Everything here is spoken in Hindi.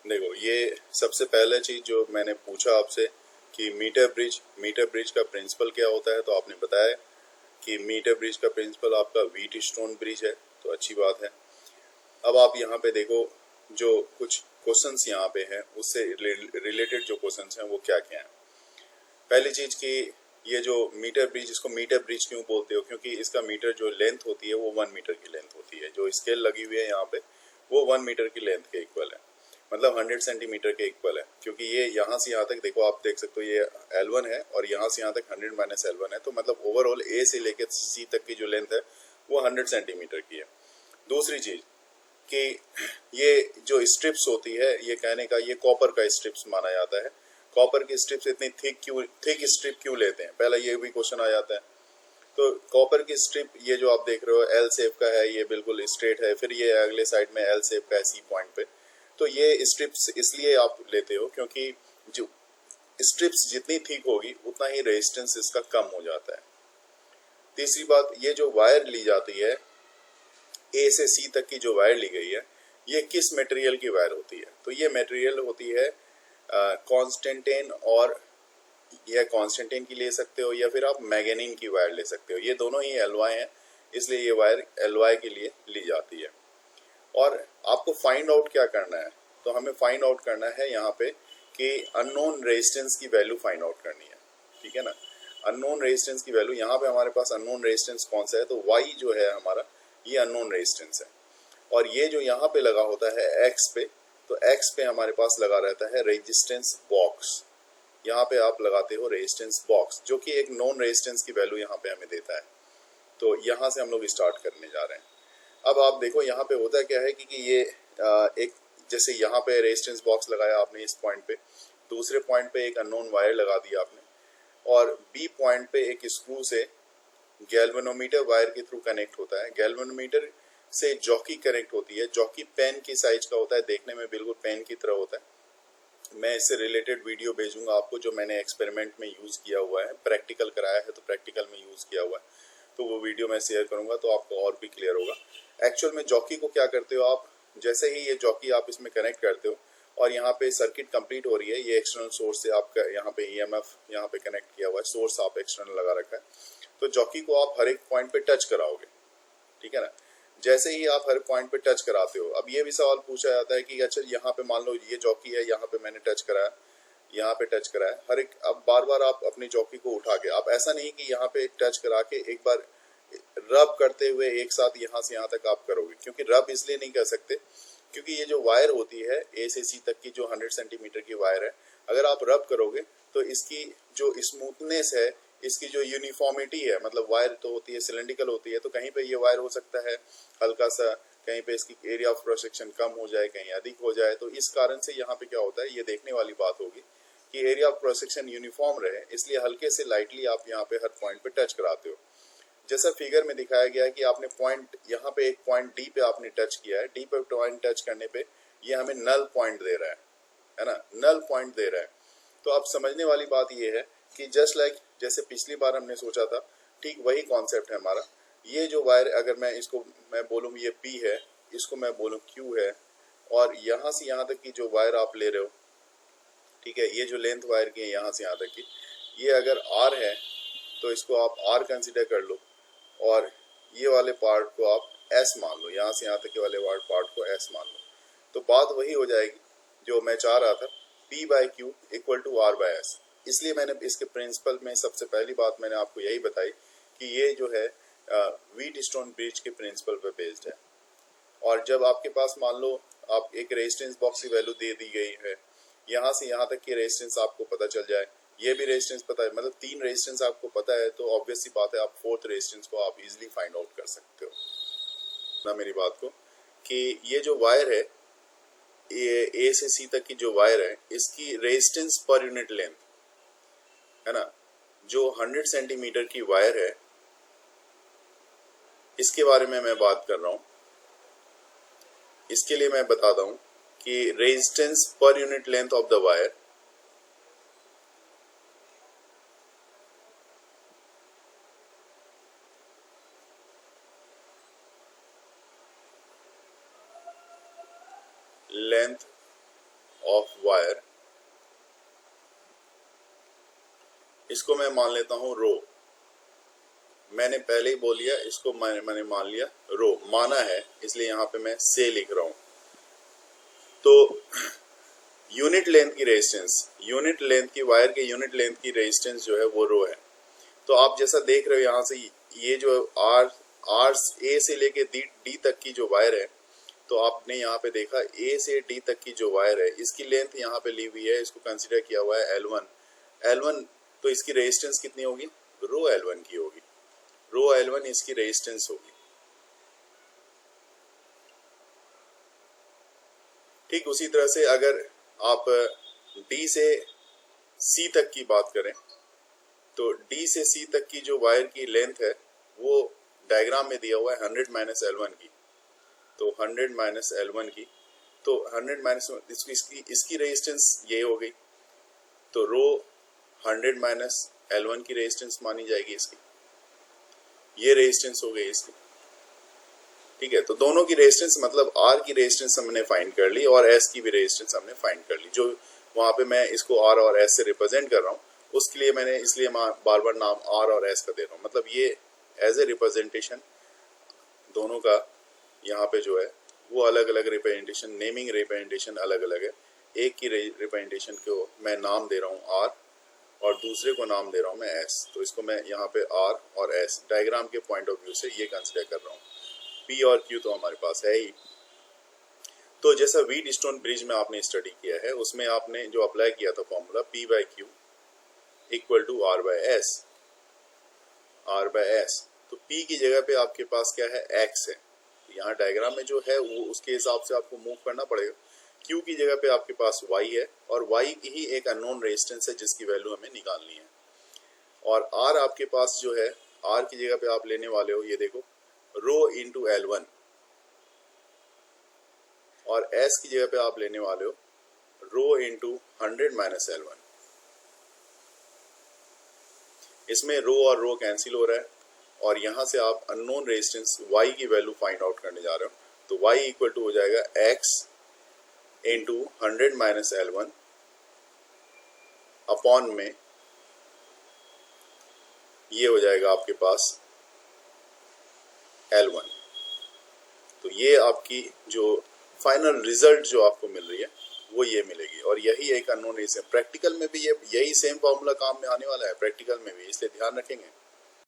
देखो, ये सबसे पहले चीज जो मैंने पूछा आपसे कि मीटर ब्रिज का प्रिंसिपल क्या होता है, तो आपने बताया कि मीटर ब्रिज का प्रिंसिपल आपका व्हीट स्टोन ब्रिज है, तो अच्छी बात है। अब आप यहाँ पे देखो, जो कुछ क्वेश्चंस यहाँ पे हैं उससे रिलेटेड जो क्वेश्चंस हैं वो क्या क्या हैं। पहली चीज कि ये जो मीटर ब्रिज, इसको मीटर ब्रिज क्यों बोलते हो, क्योंकि इसका मीटर जो लेंथ होती है वो 1 मीटर की लेंथ होती है। जो स्केल लगी हुई है यहाँ पे वो 1 मीटर की लेंथ के इक्वल है, मतलब 100 सेंटीमीटर के इक्वल है। क्योंकि ये यहाँ से यहाँ तक देखो, आप देख सकते हो ये L1 है और यहाँ से यहाँ तक 100 माइनस L1 है, तो मतलब ओवरऑल A से लेकर C तक की जो लेंथ है वो 100 सेंटीमीटर की है। दूसरी चीज कि ये जो स्ट्रिप्स होती है, ये कहने का ये कॉपर का स्ट्रिप्स माना जाता है। कॉपर की स्ट्रिप्स इतनी थिक स्ट्रिप क्यों लेते हैं, पहला ये भी क्वेश्चन आ जाता है। तो कॉपर की स्ट्रिप ये जो आप देख रहे हो एल शेप का है, ये बिल्कुल स्ट्रेट है, फिर ये अगले साइड में एल शेप का है सी पॉइंट पे। तो ये स्ट्रिप्स इसलिए आप लेते हो क्योंकि जो स्ट्रिप्स जितनी थिक होगी उतना ही रेजिस्टेंस इसका कम हो जाता है। तीसरी बात, ये जो वायर ली जाती है ए से सी तक की जो वायर ली गई है, ये किस मटेरियल की वायर होती है, तो ये मटेरियल होती है कॉन्स्टेंटेन, और यह कॉन्स्टेंटेन की ले सकते हो या फिर आप मैगनीन की वायर ले सकते हो। ये दोनों ही एलवाई हैं, इसलिए ये वायर एलवाई के लिए ली जाती है। और आपको फाइंड आउट क्या करना है, तो हमें फाइंड आउट करना है यहाँ पे कि अननोन रेजिस्टेंस की वैल्यू फाइंड आउट करनी है, ठीक है ना। अननोन रेजिस्टेंस की वैल्यू, यहाँ पे हमारे पास अननोन रेजिस्टेंस कौन सा है, तो वाई जो है हमारा, ये अननोन रेजिस्टेंस है। और ये जो यहाँ पे लगा होता है एक्स पे, तो एक्स पे हमारे पास लगा रहता है रेजिस्टेंस बॉक्स। यहाँ पे आप लगाते हो रेजिस्टेंस बॉक्स, जो कि एक नॉन रेजिस्टेंस की वैल्यू यहाँ पे हमें देता है। तो यहाँ से हम लोग स्टार्ट करने जा रहे हैं। अब आप देखो यहाँ पे होता क्या है कि ये एक, जैसे यहाँ पे रेजिस्टेंस बॉक्स लगाया आपने इस पॉइंट पे, दूसरे पॉइंट पे एक अननोन वायर लगा दिया आपने, और बी पॉइंट पे एक स्क्रू से गैल्वेनोमीटर वायर के थ्रू कनेक्ट होता है। गैल्वेनोमीटर से जॉकी कनेक्ट होती है। जॉकी पेन की साइज का होता है, देखने में बिल्कुल पेन की तरह होता है। मैं इससे रिलेटेड वीडियो भेजूंगा आपको, जो मैंने एक्सपेरिमेंट में यूज किया हुआ है, प्रैक्टिकल कराया है तो प्रैक्टिकल में यूज किया हुआ है, तो वो वीडियो मैं शेयर करूंगा तो आपको और भी क्लियर होगा। एक्चुअल में जॉकी को क्या करते हो आप, जैसे ही ये जॉकी आप इसमें कनेक्ट करते हो और यहाँ पे सर्किट कंप्लीट हो रही है, ये एक्सटर्नल सोर्स से आपका यहाँ पे ईएमएफ यहाँ पे कनेक्ट किया हुआ है, सोर्स आप एक्सटर्नल लगा रखा है, तो जॉकी को आप हर एक पॉइंट पे टच कराओगे, ठीक है ना। जैसे ही आप हर पॉइंट पे टच कराते हो, अब ये भी सवाल पूछा जाता है कि अच्छा यहाँ पे मान लो ये जॉकी है, यहाँ पे मैंने टच कराया, यहाँ पे टच कराया, हर एक, अब बार बार आप अपनी जॉकी को उठा के, आप ऐसा नहीं कि यहाँ पे टच करा के एक बार रब करते हुए एक साथ यहाँ से यहाँ तक आप करोगे, क्योंकि रब इसलिए नहीं कर सकते क्योंकि ये जो वायर होती है ए से सी तक की, जो 100 सेंटीमीटर की वायर है, अगर आप रब करोगे तो इसकी जो स्मूथनेस है, इसकी जो यूनिफॉर्मिटी है, मतलब वायर तो होती है सिलेंड्रिकल होती है, तो कहीं पे ये वायर हो सकता है हल्का सा, कहीं पे इसकी एरिया ऑफ क्रॉस सेक्शन कम हो जाए, कहीं अधिक हो जाए। तो इस कारण से यहाँ पे क्या होता है, ये देखने वाली बात होगी कि area of cross section uniform रहे, इसलिए हल्के से लाइटली आप यहाँ पे हर पॉइंट पे टच कराते हो। जैसा फिगर में दिखाया गया है कि आपने पॉइंट, यहाँ पे एक पॉइंट डी पे आपने टच किया है, डी पे पॉइंट टच करने पे ये हमें नल पॉइंट दे रहा है ना, नल पॉइंट दे रहा है। तो अब समझने वाली बात ये है कि जस्ट लाइक जैसे पिछली बार हमने सोचा था, ठीक वही कॉन्सेप्ट है हमारा। ये जो वायर, अगर मैं इसको मैं बोलूँ ये P है, इसको मैं बोलूँ Q है, और यहाँ से यहाँ तक की जो वायर आप ले रहे हो, ठीक है, ये जो लेंथ वायर की है यहाँ से यहाँ तक की, ये अगर R है तो इसको आप R कंसिडर कर लो, और ये वाले पार्ट को आप S मान लो, यहाँ से यहाँ तक के वाले पार्ट को S मान लो। तो बात वही हो जाएगी जो मैं चाह रहा था, P by Q equal to R by S। इसलिए मैंने इसके प्रिंसिपल में सबसे पहली बात मैंने आपको यही बताई कि ये जो है व्हीट स्टोन ब्रिज के प्रिंसिपल पे बेस्ड है। और जब आपके पास मान लो आप एक रेजिस्टेंस बॉक्स की वैल्यू दे दी गई है, यहाँ से यहाँ तक की रेजिस्टेंस आपको पता चल जाए, ये भी रेजिस्टेंस पता है, मतलब 3 रेजिस्टेंस आपको पता है, तो ऑब्वियस सी बात है आप 4th रेजिस्टेंस को आप इजीली फाइंड आउट कर सकते हो ना मेरी बात को, कि ये जो वायर है, ये ए से सी तक की जो वायर है, इसकी रेजिस्टेंस पर यूनिट लेंथ है ना, जो 100 सेंटीमीटर की वायर है, इसके बारे में मैं बात कर रहा हूँ। इसके लिए मैं बताता हूँ कि resistance per unit length of the wire, length of wire, इसको मैं मान लेता हूं रो। मैंने पहले ही बोल लिया, इसको मैंने मान लिया रो, माना है, इसलिए यहां पे मैं से लिख रहा हूं। तो यूनिट लेंथ की रेजिस्टेंस, यूनिट लेंथ की वायर के यूनिट लेंथ की रेजिस्टेंस जो है वो रो है। तो आप जैसा देख रहे हो यहाँ से, ये जो आर ए से लेके डी तक की जो वायर है, तो आपने यहाँ पे देखा ए से डी तक की जो वायर है, इसकी लेंथ यहाँ पे ली हुई है, इसको कंसीडर किया हुआ है L1। तो इसकी रेजिस्टेंस कितनी होगी? रो L1 की होगी, रो L1 इसकी रेजिस्टेंस होगी। ठीक उसी तरह से अगर आप डी से सी तक की बात करें, तो डी से सी तक की जो वायर की लेंथ है वो डायग्राम में दिया हुआ है 100 माइनस L1 की। तो 100 माइनस L1 की, तो 100 माइनस इसकी रेजिस्टेंस ये हो गई, तो रो 100 माइनस L1 की रेजिस्टेंस मानी जाएगी इसकी, ये रेजिस्टेंस हो गई इसकी। ठीक है, तो दोनों की रेजिस्टेंस मतलब R की रेजिस्टेंस हमने फाइंड कर ली और S की भी रेजिस्टेंस हमने फाइंड कर ली। जो वहां पे मैं इसको R और S से रिप्रेजेंट कर रहा हूँ, उसके लिए मैंने इसलिए बार बार नाम R और S का दे रहा हूँ, मतलब ये एज ए रिप्रेजेंटेशन दोनों का यहाँ पे जो है वो अलग अलग रिप्रेजेंटेशन, नेमिंग रिप्रेजेंटेशन अलग अलग है। एक की रिप्रेजेंटेशन को मैं नाम दे रहा हूँ R और दूसरे को नाम दे रहा हूँ मैं S। तो इसको मैं यहाँ पे R और S डायग्राम के पॉइंट ऑफ व्यू से ये कंसिडर कर रहा हूँ। P और Q तो हमारे पास है ही। तो जैसा व्हीटस्टोन ब्रिज में आपने स्टडी किया है, उसमें आपने जो अप्लाई किया था formula P/Q equal to R/S, R/S। तो P की जगह पे आपके पास क्या है? X है। यहाँ डायग्राम में जो है वो उसके हिसाब से आपको मूव करना पड़ेगा। Q की जगह पे आपके पास Y है और Y की ही एक अननोन रेजिस्टेंस है जिसकी वैल्यू हमें निकालनी है। और R आपके पास जो है, R की जगह पे आप लेने वाले हो, ये देखो, रो इंटू L1, और S की जगह पे आप लेने वाले हो रो इंटू 100 माइनस L1। इसमें रो और रो कैंसिल हो रहा है और यहां से आप अननोन रेजिस्टेंस Y की वैल्यू फाइंड आउट करने जा रहे हो। तो Y इक्वल टू हो जाएगा X into 100 minus L1 upon में ये हो जाएगा आपके पास L1। तो ये आपकी जो फाइनल रिजल्ट जो आपको मिल रही है वो ये मिलेगी, और यही एक अननोन रेजिस्टेंस। प्रैक्टिकल में भी ये यही सेम फॉर्मूला काम में आने वाला है, प्रैक्टिकल में भी, इसलिए ध्यान रखेंगे।